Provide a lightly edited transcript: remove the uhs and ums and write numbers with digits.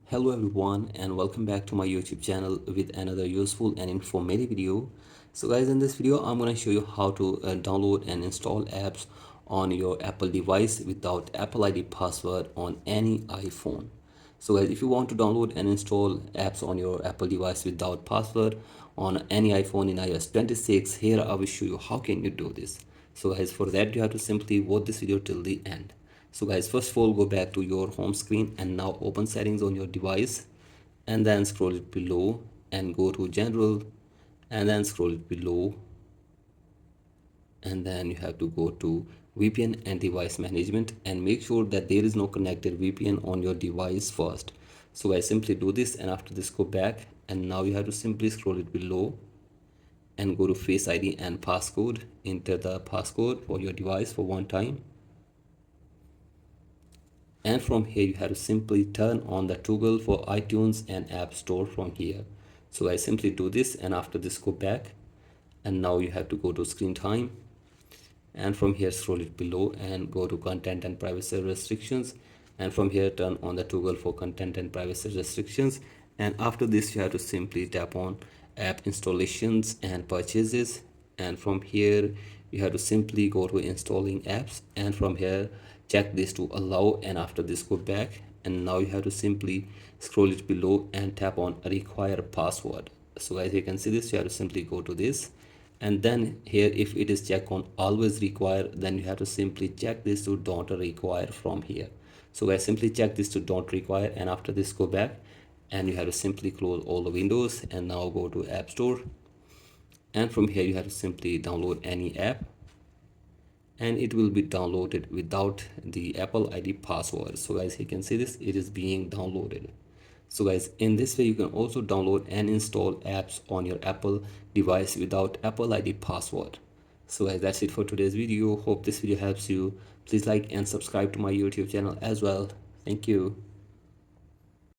Hello everyone and welcome back to my YouTube channel with another useful and informative video. So guys, in this video I'm going to show you how to download and install apps on your Apple device without Apple ID password on any iPhone. So guys, if you want to download and install apps on your Apple device without password on any iPhone in iOS 26, here I will show you how can you do this. So guys, for that you have to simply watch this video till the end. So guys, first of all, go back to your home screen and now open settings on your device and then scroll it below and go to general and then scroll it below and then you have to go to VPN and device management and make sure that there is no connected VPN on your device first. So I simply do this and after this go back and now you have to simply scroll it below and go to Face ID and passcode. Enter the passcode for your device for one time. And from here you have to simply turn on the toggle for iTunes and App Store from here. So I simply do this and after this go back and now you have to go to screen time and from here scroll it below and go to content and privacy restrictions and from here turn on the toggle for content and privacy restrictions and after this you have to simply tap on app installations and purchases and from here you have to simply go to installing apps and from here check this to allow and after this go back and now you have to simply scroll it below and tap on require password. So as you can see this, you have to simply go to this and then here if it is check on always require, then you have to simply check this to don't require from here. So I simply check this to don't require and after this go back and you have to simply close all the windows and now go to App Store and from here you have to simply download any app and it will be downloaded without the Apple ID password. So guys, you can see this, it is being downloaded. So guys, in this way you can also download and install apps on your Apple device without Apple ID password. So guys, that's it for today's video. Hope this video helps you. Please like and subscribe to my YouTube channel as well. Thank you.